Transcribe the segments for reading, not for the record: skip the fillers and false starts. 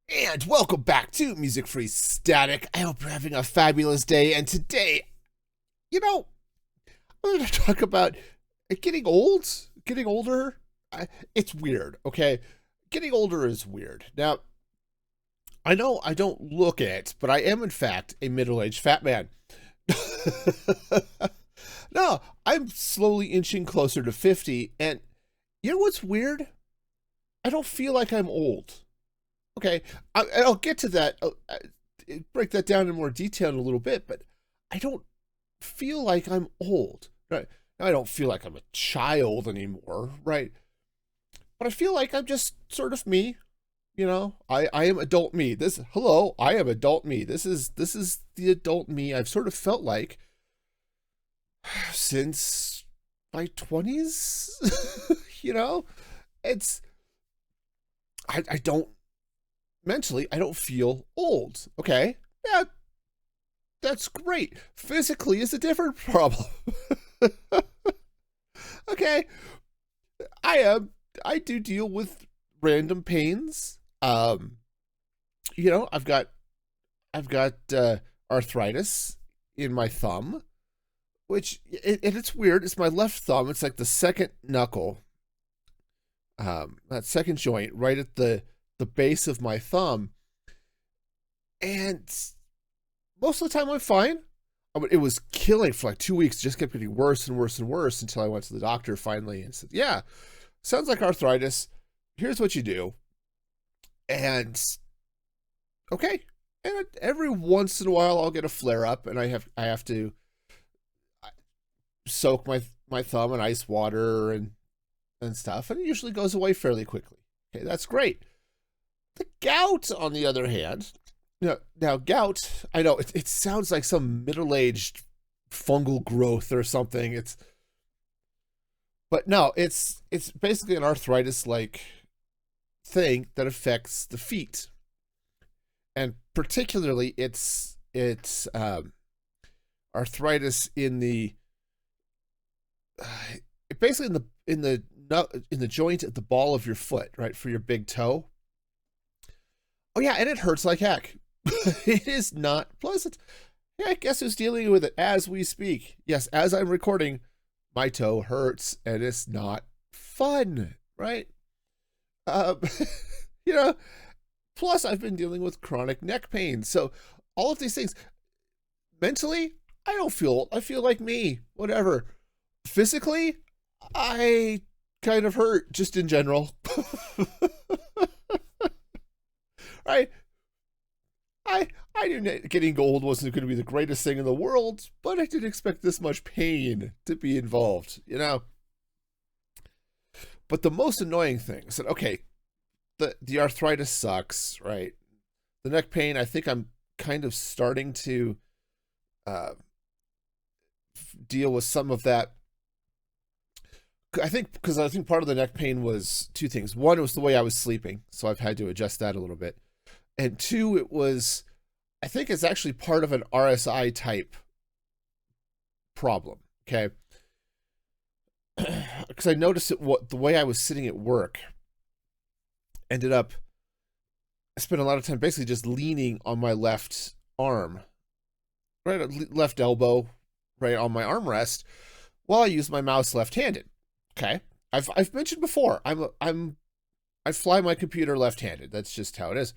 And welcome back to Music Free Static. I hope you're having a fabulous day. And today, you know, I'm going to talk about getting old, getting older. It's weird, okay? Getting older is weird. Now, I know I don't look it, but I am, in fact, a middle-aged fat man. No, I'm slowly inching closer to 50. And you know what's weird? I don't feel like I'm old. Okay, I'll get to that, break that down in more detail in a little bit, but I don't feel like I'm old, right? I don't feel like I'm a child anymore, right? But I feel like I'm just sort of me, I am adult me. Hello, I am adult me. This is the adult me I've sort of felt like since my 20s, It's, I don't mentally, I don't feel old. Okay. Yeah, that's great. Physically is a different problem. Okay. I do deal with random pains. I've got arthritis in my thumb, and it's weird. It's my left thumb. It's like the second knuckle, that second joint right at the base of my thumb. And most of the time I'm fine. It was killing for like 2 weeks, just kept getting worse and worse and worse until I went to the doctor finally and said, yeah, sounds like arthritis. Here's what you do. And okay. And every once in a while I'll get a flare up and I have to soak my thumb in ice water and stuff, and it usually goes away fairly quickly. Okay, that's great. The gout, on the other hand, now gout, I know it sounds like some middle-aged fungal growth or something. But no, it's basically an arthritis-like thing that affects the feet, and particularly it's arthritis in the basically in the joint at the ball of your foot, right, for your big toe. Oh yeah, and it hurts like heck. It is not pleasant. Yeah, guess who's dealing with it as we speak? Yes, as I'm recording, my toe hurts, and it's not fun, right? Um, you know, plus I've been dealing with chronic neck pain. So all of these things, mentally, I feel like me, whatever. Physically, I kind of hurt just in general. Right? I knew getting old wasn't going to be the greatest thing in the world, but I didn't expect this much pain to be involved, But the most annoying thing is that, okay, the arthritis sucks, right? The neck pain, I think I'm kind of starting to uh, deal with some of that. I think part of the neck pain was two things. One, it was the way I was sleeping, so I've had to adjust that a little bit. And two, I think it's actually part of an RSI type problem, okay? Because I noticed the way I was sitting at work, I spent a lot of time basically just leaning on my left arm, right, left elbow, right on my armrest, while I use my mouse left-handed. Okay, I've mentioned before, I fly my computer left-handed. That's just how it is.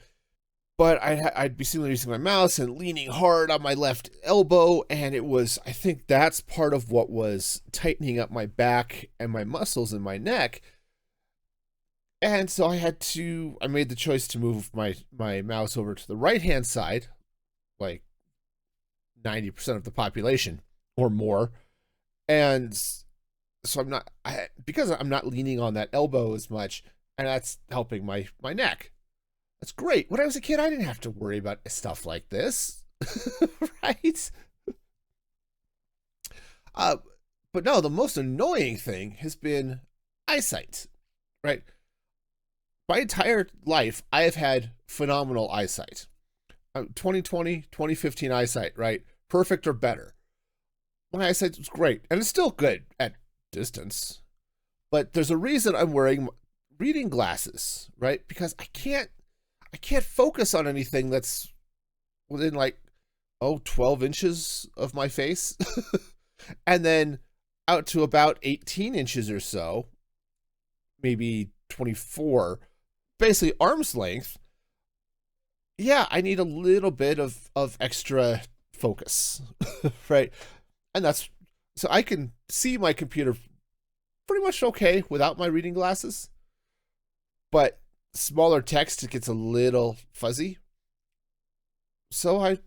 But I'd be sitting there using my mouse and leaning hard on my left elbow, and I think that's part of what was tightening up my back and my muscles in my neck. And so I made the choice to move my mouse over to the right-hand side, like 90% of the population or more. And so because I'm not leaning on that elbow as much, and that's helping my neck. That's great. When I was a kid, I didn't have to worry about stuff like this, right? But no, the most annoying thing has been eyesight, right? My entire life, I have had phenomenal eyesight. 2020, 2015 eyesight, right? Perfect or better. My eyesight was great, and it's still good at distance. But there's a reason I'm wearing reading glasses, right? Because I can't focus on anything that's within like 12 inches of my face. And then out to about 18 inches or so, maybe 24, basically arm's length. Yeah, I need a little bit of extra focus, right? And that's so I can see my computer pretty much okay without my reading glasses, but smaller text, it gets a little fuzzy. So I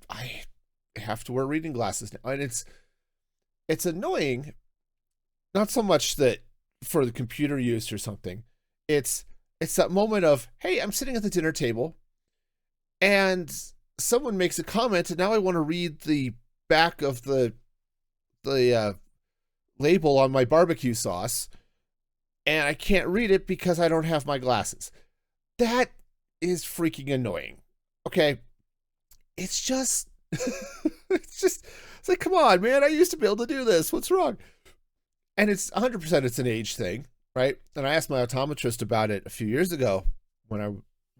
have to wear reading glasses now, and it's annoying. Not so much that for the computer use or something. It's that moment of, hey, I'm sitting at the dinner table, and someone makes a comment, and now I want to read the back of the label on my barbecue sauce, and I can't read it because I don't have my glasses. That is freaking annoying. Okay, it's just, it's like, come on, man, I used to be able to do this. What's wrong? And it's 100% it's an age thing, right? And I asked my optometrist about it a few years ago when I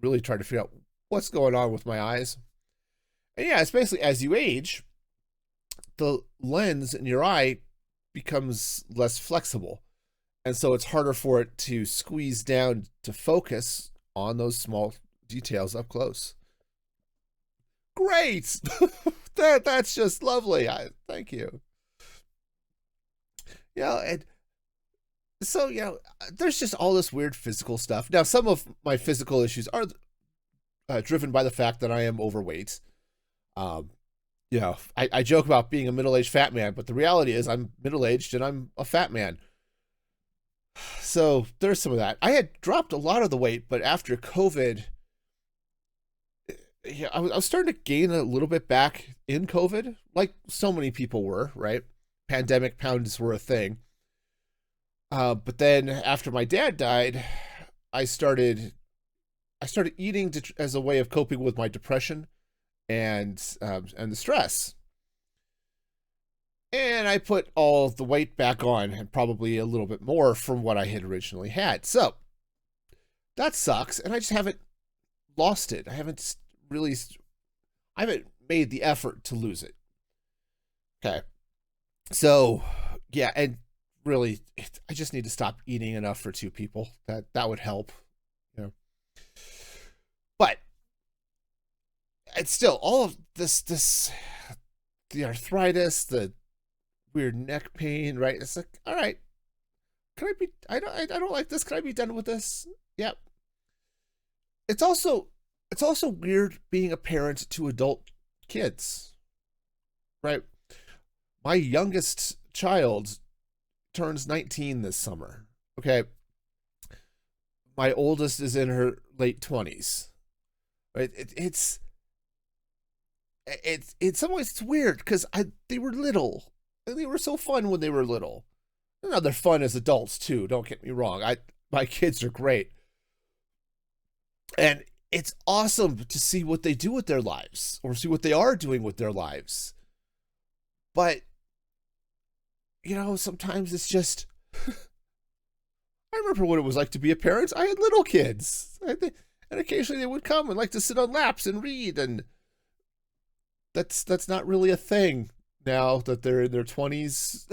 really tried to figure out what's going on with my eyes. And yeah, it's basically as you age, the lens in your eye becomes less flexible. And so it's harder for it to squeeze down to focus on those small details up close. Great! That's just lovely. Thank you. Yeah, and so, there's just all this weird physical stuff. Now, some of my physical issues are driven by the fact that I am overweight. I joke about being a middle-aged fat man, but the reality is I'm middle-aged and I'm a fat man. So there's some of that. I had dropped a lot of the weight, but after COVID, I was starting to gain a little bit back in COVID, like so many people were, right? Pandemic pounds were a thing. But then after my dad died, I started eating as a way of coping with my depression and the stress. And I put all the weight back on, and probably a little bit more from what I had originally had. So that sucks, and I just haven't lost it. I haven't made the effort to lose it. Okay. So, yeah, and really, I just need to stop eating enough for two people. That would help, But it's still all of this, the arthritis, the weird neck pain, right? It's like, all right, can I be? I don't like this. Can I be done with this? Yep. It's also weird being a parent to adult kids, right? My youngest child turns 19 this summer. Okay. My oldest is in her late 20s. Right? It's in some ways it's weird because they were little. And they were so fun when they were little. Now they're fun as adults too, don't get me wrong. My kids are great. And it's awesome to see what they do with their lives or see what they are doing with their lives. But sometimes it's just, I remember what it was like to be a parent. I had little kids, and occasionally they would come and like to sit on laps and read, and that's not really a thing now that they're in their 20s.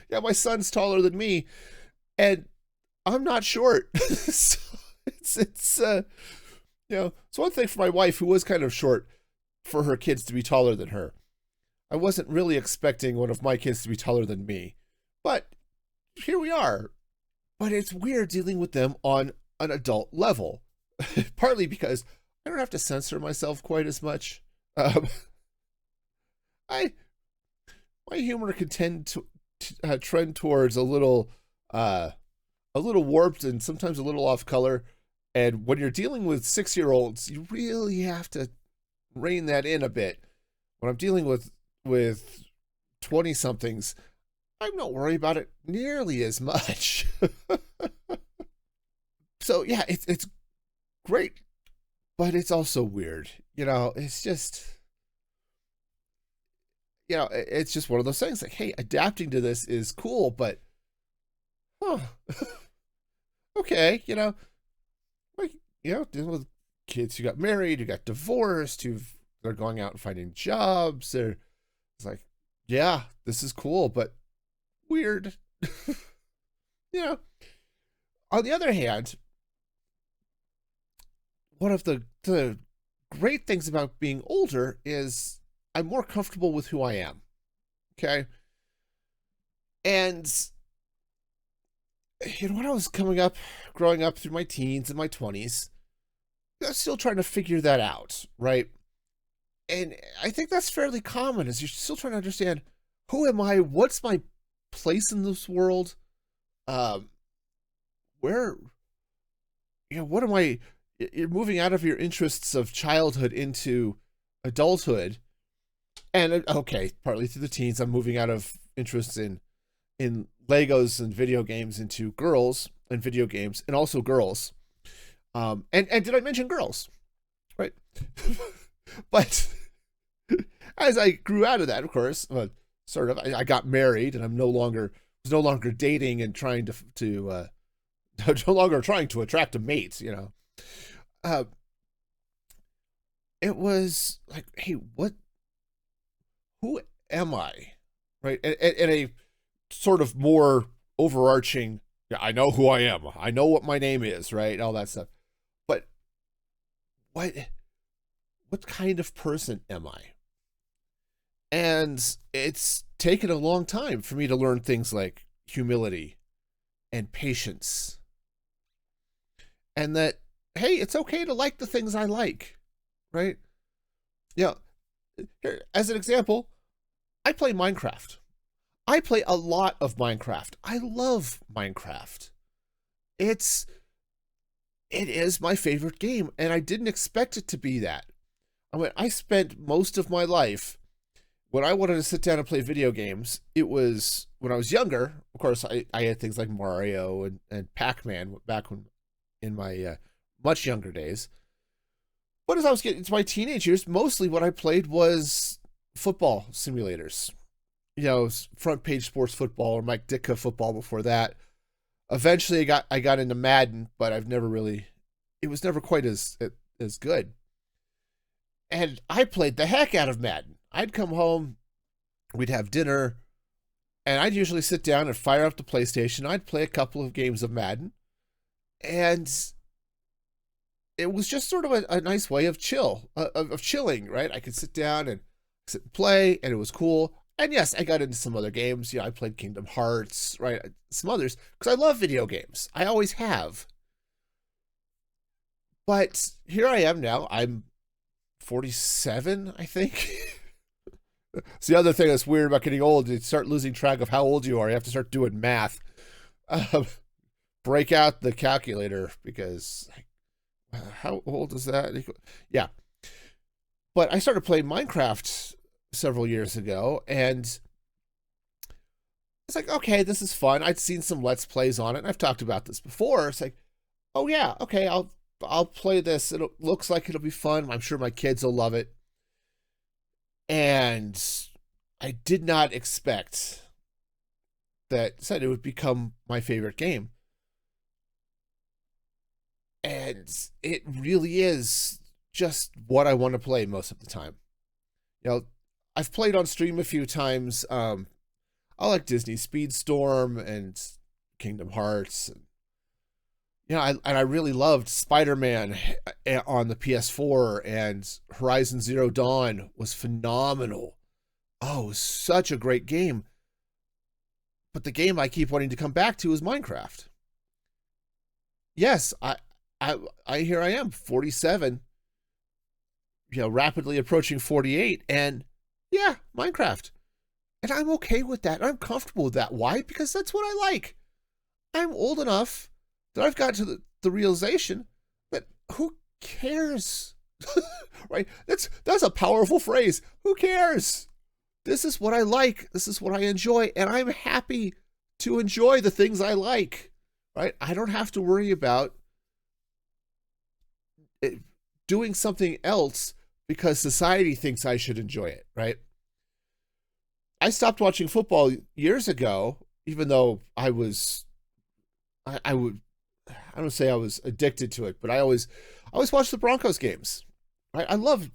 Yeah, my son's taller than me, and I'm not short. So it's one thing for my wife, who was kind of short, for her kids to be taller than her. I wasn't really expecting one of my kids to be taller than me, but here we are. But it's weird dealing with them on an adult level, partly because I don't have to censor myself quite as much. My humor can tend to trend towards a little warped and sometimes a little off color. And when you're dealing with 6-year-olds, you really have to rein that in a bit. When I'm dealing with 20-somethings, I'm not worried about it nearly as much. So yeah, it's great, but it's also weird. It's just, it's just one of those things like, hey, adapting to this is cool, but okay, dealing with kids who got married, who got divorced, they're going out and finding jobs. It's like, yeah, this is cool, but weird. you know. On the other hand, one of the great things about being older is I'm more comfortable with who I am. Okay. And when I was growing up through my teens and my 20s, I was still trying to figure that out, right? And I think that's fairly common, is you're still trying to understand, who am I? What's my place in this world? Um, where, what am I? You're moving out of your interests of childhood into adulthood. And okay, partly through the teens, I'm moving out of interests in Legos and video games into girls and video games, and also girls. And did I mention girls? Right. But as I grew out of that, of course, I got married, and was no longer dating and trying to no longer trying to attract a mate. Uh, it was like, hey, who am I? Right. And a sort of more overarching, yeah, I know who I am. I know what my name is, right? All that stuff. But what kind of person am I? And it's taken a long time for me to learn things like humility and patience. And that, hey, it's okay to like the things I like, right? Yeah. Here, as an example, I play Minecraft. I play a lot of Minecraft. I love Minecraft. It is my favorite game, and I didn't expect it to be that. I spent most of my life, when I wanted to sit down and play video games, it was when I was younger. Of course, I had things like Mario and Pac-Man back in my much younger days. But as I was getting into my teenage years, mostly what I played was football simulators. Front page sports football, or Mike Ditka football before that. Eventually I got into Madden, but it was never quite as good. And I played the heck out of Madden. I'd come home, we'd have dinner, and I'd usually sit down and fire up the PlayStation. I'd play a couple of games of Madden, and it was just sort of a nice way of chilling, right? I could sit down and sit and play, and it was cool. And yes, I got into some other games. I played Kingdom Hearts, right? Some others, because I love video games. I always have. But here I am now. I'm 47, I think. It's the other thing that's weird about getting old. You start losing track of how old you are. You have to start doing math. Break out the calculator, because how old is that? Yeah. But I started playing Minecraft several years ago, and it's like, okay, this is fun. I'd seen some Let's Plays on it, and I've talked about this before. It's like, oh yeah, okay, I'll play this. It looks like it'll be fun. I'm sure my kids will love it. And I did not expect that it would become my favorite game. And it really is just what I want to play most of the time. I've played on stream a few times. I like Disney Speedstorm and Kingdom Hearts. I really loved Spider-Man on the PS4, and Horizon Zero Dawn was phenomenal. Oh, it was such a great game. But the game I keep wanting to come back to is Minecraft. Yes, here I am, 47, rapidly approaching 48, and yeah, Minecraft. And I'm okay with that. I'm comfortable with that. Why? Because that's what I like. I'm old enough that I've got to the realization that who cares? Right? That's a powerful phrase. Who cares? This is what I like. This is what I enjoy. And I'm happy to enjoy the things I like. Right? I don't have to worry about doing something else because society thinks I should enjoy it, right? I stopped watching football years ago, even though I would I don't say I was addicted to it, but I always watched the Broncos games. I love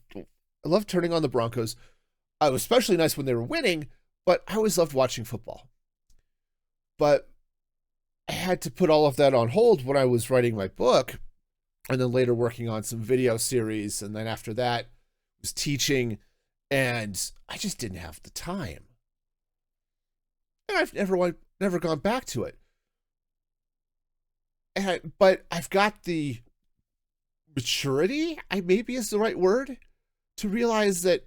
turning on the Broncos. It was especially nice when they were winning, but I always loved watching football. But I had to put all of that on hold when I was writing my book, and then later working on some video series, and then after that was teaching, and I just didn't have the time. And I've never gone back to it. But I've got the maturity, I maybe is the right word, to realize that,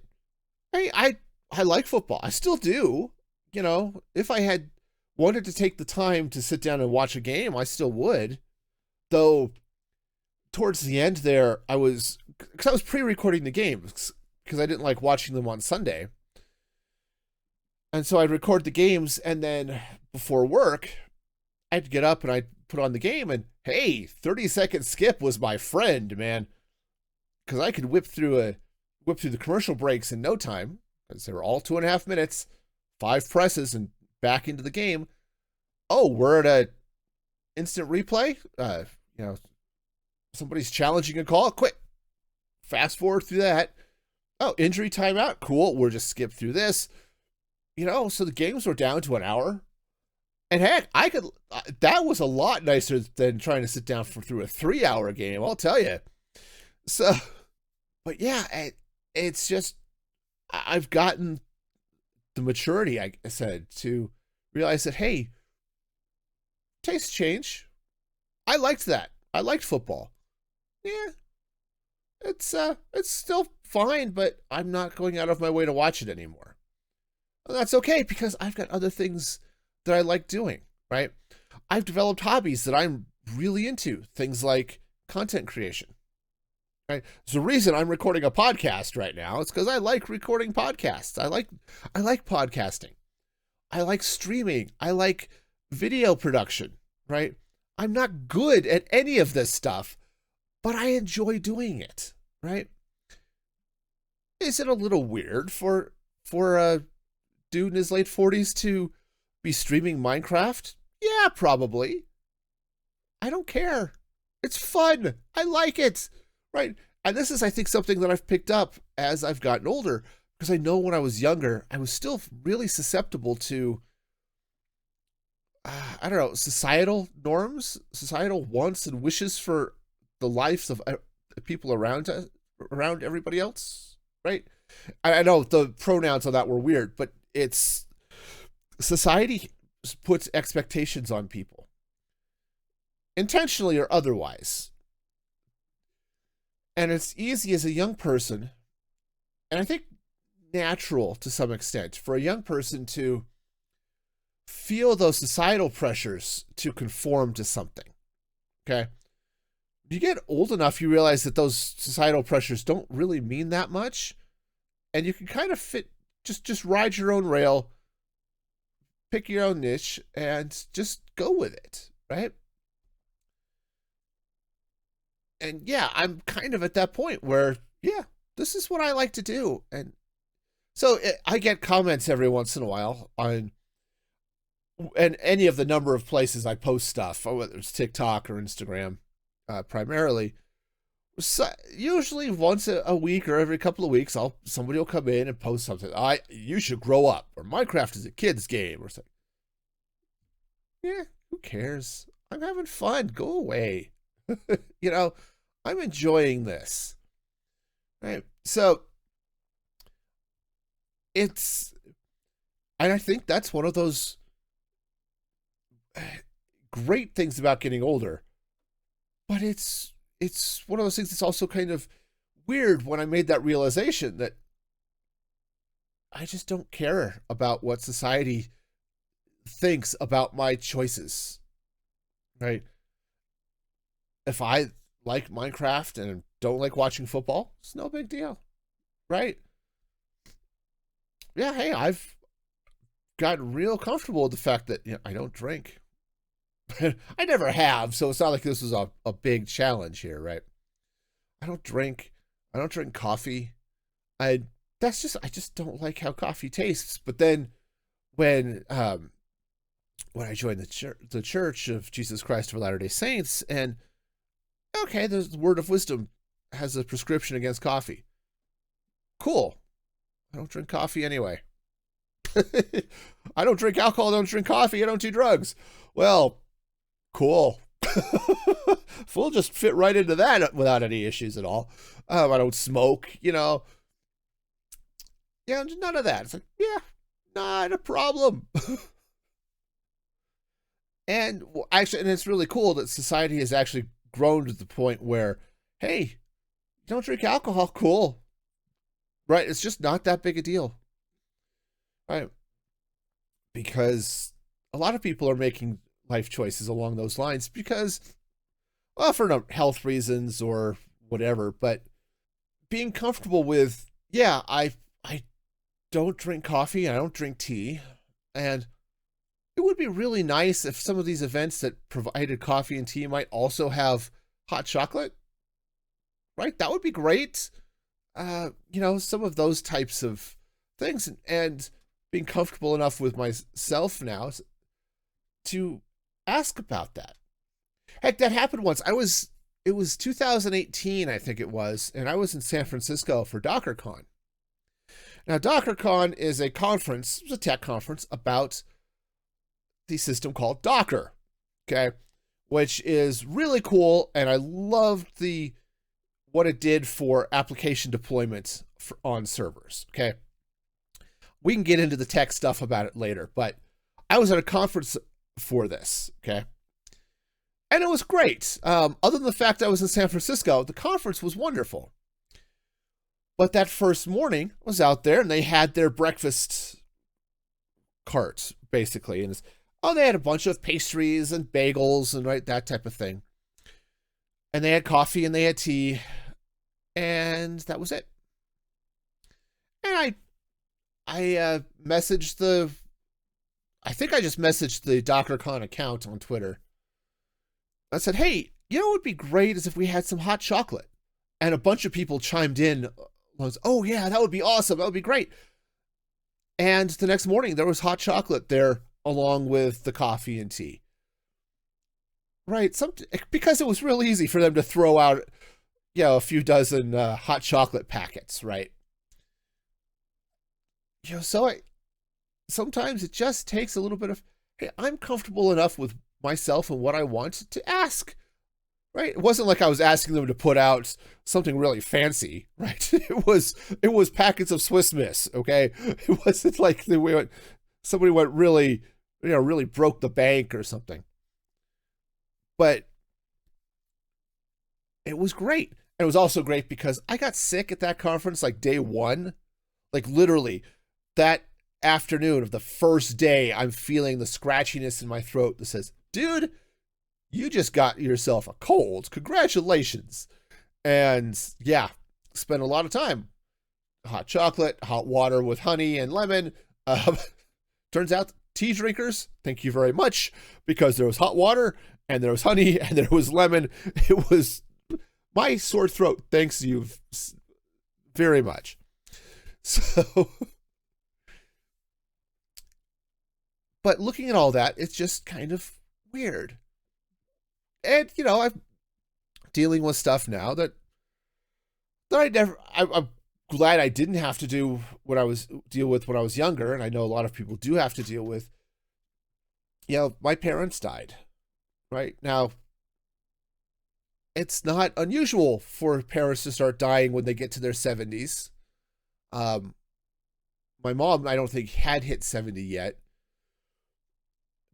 hey, I like football. I still do. You know, if I had wanted to take the time to sit down and watch a game, I still would. Though, towards the end there, because I was pre-recording the games, because I didn't like watching them on Sunday. And so I'd record the games, and then before work, I'd get up and I'd put on the game, and hey, 30-second skip was my friend, man. Because I could whip through the commercial breaks in no time, because they were all 2.5 minutes, 5 presses, and back into the game. Oh, we're at a instant replay. Somebody's challenging a call. Quick, fast forward through that. Oh, injury timeout. Cool. We'll just skip through this. So the games were down to an hour. And heck, that was a lot nicer than trying to sit down through a 3-hour game, I'll tell you. So, but yeah, it's just, I've gotten the maturity, I said, to realize that, hey, tastes change. I liked that. I liked football. Yeah, it's still fine, but I'm not going out of my way to watch it anymore. And that's okay, because I've got other things that I like doing, right? I've developed hobbies that I'm really into, things like content creation, right? There's a reason I'm recording a podcast right now. It's because I like recording podcasts. I like podcasting. I like streaming. I like video production, right? I'm not good at any of this stuff, but I enjoy doing it, right? Is it a little weird for a dude in his late 40s to be streaming Minecraft? Yeah, probably. I don't care. It's fun. I like it, right? And this is, I think, something that I've picked up as I've gotten older, because I know when I was younger, I was still really susceptible to, I don't know, societal norms, societal wants and wishes for the lives of people around everybody else, right? I know the pronouns on that were weird, but it's society puts expectations on people, intentionally or otherwise. And it's easy as a young person, and I think natural to some extent, for a young person to feel those societal pressures to conform to something. Okay? You get old enough, you realize that those societal pressures don't really mean that much, and you can kind of just ride your own rail, pick your own niche, and just go with it, right? And yeah, I'm kind of at that point where, yeah, this is what I like to do. And so I get comments every once in a while on any of the number of places I post stuff, whether it's TikTok or Instagram, primarily. So usually once a week or every couple of weeks, somebody will come in and post something. You should grow up, or Minecraft is a kid's game, or something. Yeah, who cares? I'm having fun. Go away. I'm enjoying this. Right? So and I think that's one of those great things about getting older. But it's one of those things that's also kind of weird when I made that realization that I just don't care about what society thinks about my choices, right? If I like Minecraft and don't like watching football, it's no big deal, right? Yeah, hey, I've gotten real comfortable with the fact that I don't drink. I never have, so it's not like this was a big challenge here, right? I don't drink coffee. I just don't like how coffee tastes. But then when when I joined the Church of Jesus Christ of Latter-day Saints, and okay, the Word of Wisdom has a prescription against coffee. Cool. I don't drink coffee anyway. I don't drink alcohol, I don't drink coffee, I don't do drugs. Well, cool. We'll just fit right into that without any issues at all. I don't smoke, Yeah, none of that. It's like, yeah, not a problem. And actually, and it's really cool that society has actually grown to the point where, hey, you don't drink alcohol, cool. Right? It's just not that big a deal. Right? Because a lot of people are making life choices along those lines because, well, for health reasons or whatever, but being comfortable with, yeah, I don't drink coffee, I don't drink tea, and it would be really nice if some of these events that provided coffee and tea might also have hot chocolate, right? That would be great. Some of those types of things, and being comfortable enough with myself now to ask about that. Heck, that happened once. It was 2018, I think it was, and I was in San Francisco for DockerCon. Now, DockerCon is a conference, it's a tech conference about the system called Docker, okay, which is really cool, and I loved what it did for application deployment on servers, okay? We can get into the tech stuff about it later, but I was at a conference for this, okay? And it was great. Other than the fact I was in San Francisco, the conference was wonderful. But that first morning, I was out there, and they had their breakfast cart, basically. And they had a bunch of pastries and bagels and that type of thing. And they had coffee and they had tea, and that was it. And I messaged I think I just messaged the DockerCon account on Twitter. I said, hey, what would be great is if we had some hot chocolate. And a bunch of people chimed in. Oh, yeah, that would be awesome. That would be great. And the next morning, there was hot chocolate there along with the coffee and tea. Right, because it was real easy for them to throw out, a few dozen hot chocolate packets, right? So sometimes it just takes a little bit of, hey, I'm comfortable enough with myself and what I want to ask, right? It wasn't like I was asking them to put out something really fancy, right? It was packets of Swiss Miss, okay? It wasn't like somebody went really, really broke the bank or something. But it was great. And it was also great because I got sick at that conference like day one. Like literally that afternoon of the first day, I'm feeling the scratchiness in my throat that says, dude, you just got yourself a cold. Congratulations. And yeah, spent a lot of time. Hot chocolate, hot water with honey and lemon. Turns out tea drinkers, thank you very much, because there was hot water and there was honey and there was lemon. It was my sore throat. Thanks you very much. So, but looking at all that, it's just kind of weird. And, I'm dealing with stuff now that I'm glad I didn't have to deal with when I was younger. And I know a lot of people do have to deal with, my parents died, right? Now, it's not unusual for parents to start dying when they get to their 70s. My mom, I don't think had hit 70 yet,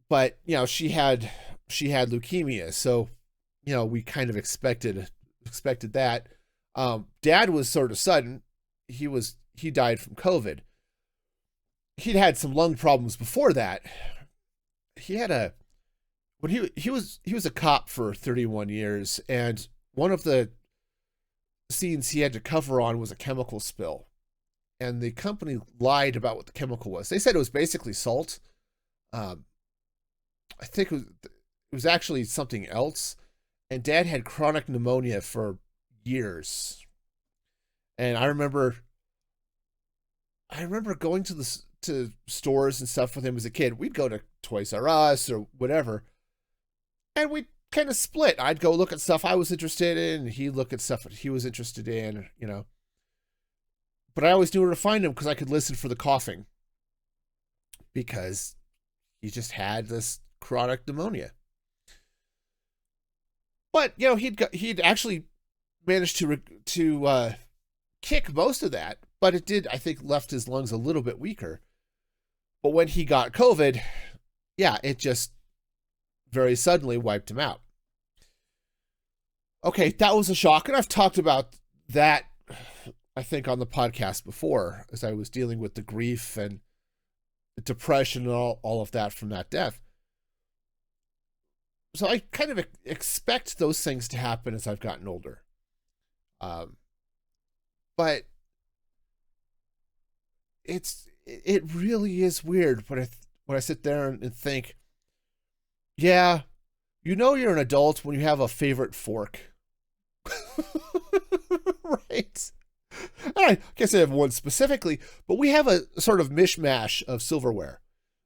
but she had leukemia, so we kind of expected that. Dad was sort of sudden. He died from COVID. He'd had some lung problems before that. He was a cop for 31 years, and one of the scenes he had to cover on was a chemical spill. And the company lied about what the chemical was. They said it was basically salt. I think it was actually something else. And Dad had chronic pneumonia for years. And I remember going to stores and stuff with him as a kid. We'd go to Toys R Us or whatever. And we kind of split. I'd go look at stuff I was interested in, and he'd look at stuff that he was interested in, you know. But I always knew where to find him because I could listen for the coughing. Because he just had this chronic pneumonia. But, you know, he'd actually managed to kick most of that, but it did, I think, left his lungs a little bit weaker. But when he got COVID, yeah, it just very suddenly wiped him out. Okay, that was a shock, and I've talked about that, I think, on the podcast before, as I was dealing with the grief and depression and all of that from that death. So I kind of expect those things to happen as I've gotten older. But it really is weird when I sit there and think, yeah, you know you're an adult when you have a favorite fork. Right? I can't say I have one specifically, but we have a sort of mishmash of silverware.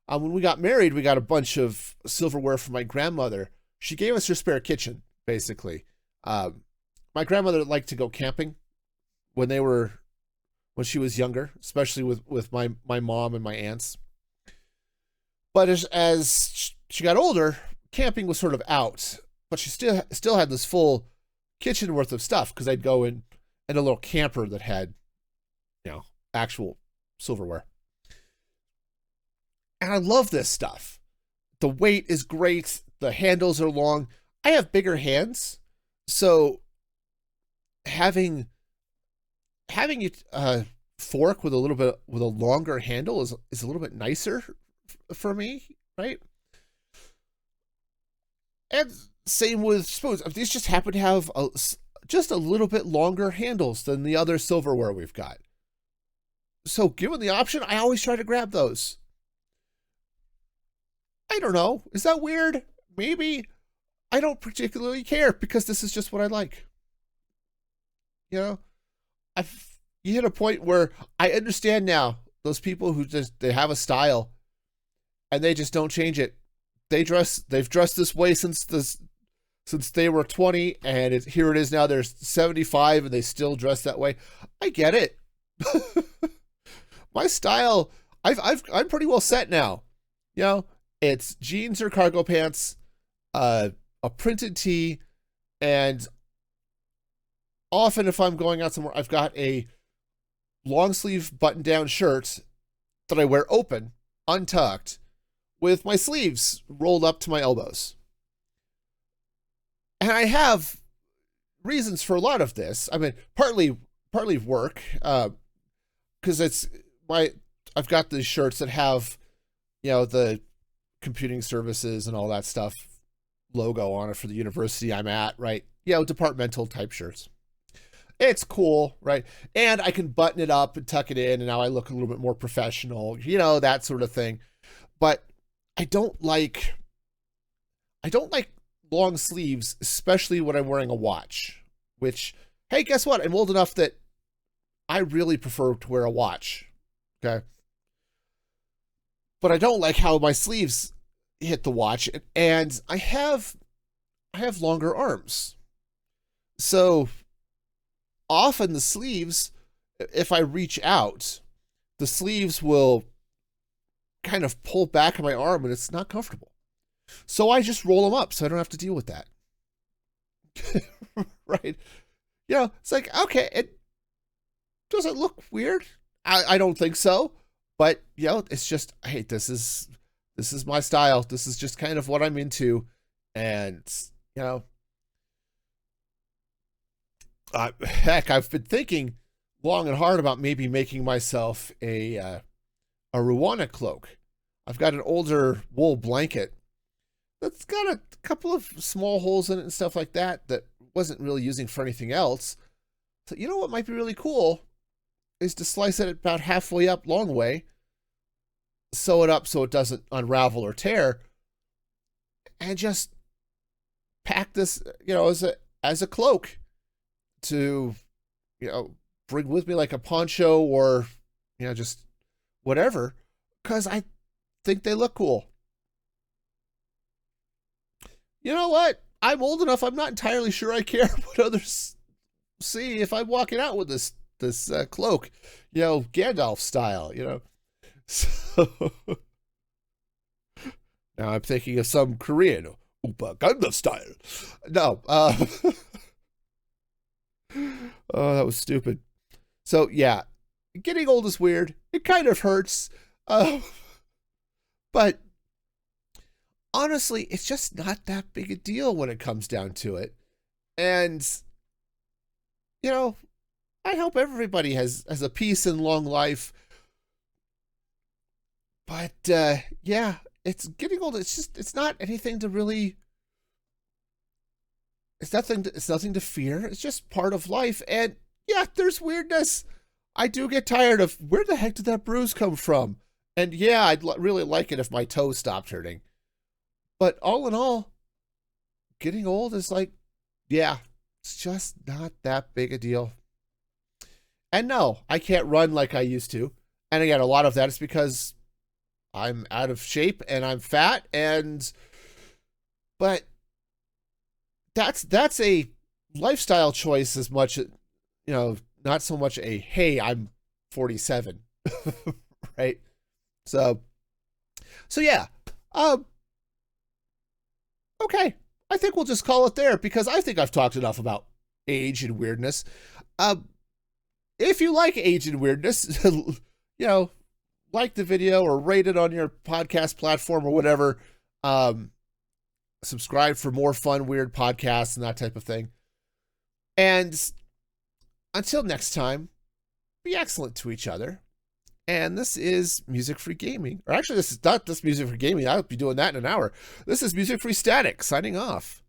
When we got married, we got a bunch of silverware from my grandmother. She gave us her spare kitchen, basically. My grandmother liked to go camping when she was younger, especially with my mom and my aunts. But as she got older, camping was sort of out, but she still had this full kitchen worth of stuff because I'd go in a little camper that had, you know, actual silverware. And I love this stuff. The weight is great. The handles are long. I have bigger hands, so having a fork with a longer handle is a little bit nicer for me, right? And same with spoons. These just happen to have just a little bit longer handles than the other silverware we've got. So given the option, I always try to grab those. I don't know. Is that weird? Maybe. I don't particularly care because this is just what I like. You know, you hit a point where I understand now those people who they have a style and they just don't change it. They've dressed this way since they were 20, and here it is now. They're 75 and they still dress that way. I get it. My style, I'm pretty well set now. You know, it's jeans or cargo pants, a printed tee, and often if I'm going out somewhere, I've got a long sleeve button down shirt that I wear open, untucked, with my sleeves rolled up to my elbows. And I have reasons for a lot of this. I mean, partly work, because I've got these shirts that have, you know, the computing services and all that stuff logo on it for the university I'm at, right? You know, departmental type shirts. It's cool, right? And I can button it up and tuck it in, and now I look a little bit more professional, you know, that sort of thing. But I don't like long sleeves, especially when I'm wearing a watch, which, hey, guess what? I'm old enough that I really prefer to wear a watch, okay? But I don't like how my sleeves hit the watch, and I have longer arms. So often the sleeves, if I reach out, the sleeves will kind of pull back on my arm and it's not comfortable. So I just roll them up so I don't have to deal with that. Right? You know, it's like, okay, does it look weird? I don't think so. But, you know, it's just, hey, this is my style. This is just kind of what I'm into. And, you know, heck, I've been thinking long and hard about maybe making myself a Rwanda cloak. I've got an older wool blanket that's got a couple of small holes in it and stuff like that wasn't really using for anything else. So you know what might be really cool is to slice it about halfway up long way, sew it up so it doesn't unravel or tear, and just pack this, you know, as a cloak to, you know, bring with me like a poncho or, you know, just whatever, because I think they look cool. you know what? I'm old enough. I'm not entirely sure I care what others see if I'm walking out with this cloak, Gandalf style, So now I'm thinking of some Korean Upa Gundam style. No, oh, that was stupid. So yeah, getting old is weird. It kind of hurts, but honestly, it's just not that big a deal when it comes down to it. And I hope everybody has a peace and long life. But yeah, it's getting old. It's not anything to really. It's nothing to fear. It's just part of life. And yeah, there's weirdness. I do get tired of where the heck did that bruise come from? And yeah, I'd really like it if my toe stopped hurting. But all in all, getting old is like, yeah, it's just not that big a deal. And no, I can't run like I used to. And again, a lot of that is because I'm out of shape and I'm fat. But that's a lifestyle choice as much, not so much a, hey, I'm 47, right? So yeah, okay. I think we'll just call it there because I think I've talked enough about age and weirdness. If you like age and weirdness, like the video or rate it on your podcast platform or whatever. Subscribe for more fun, weird podcasts and that type of thing. And until next time, be excellent to each other. And this is Music Free Gaming. Or actually, this is not this Music Free Gaming. I'll be doing that in an hour. This is Music Free Static, signing off.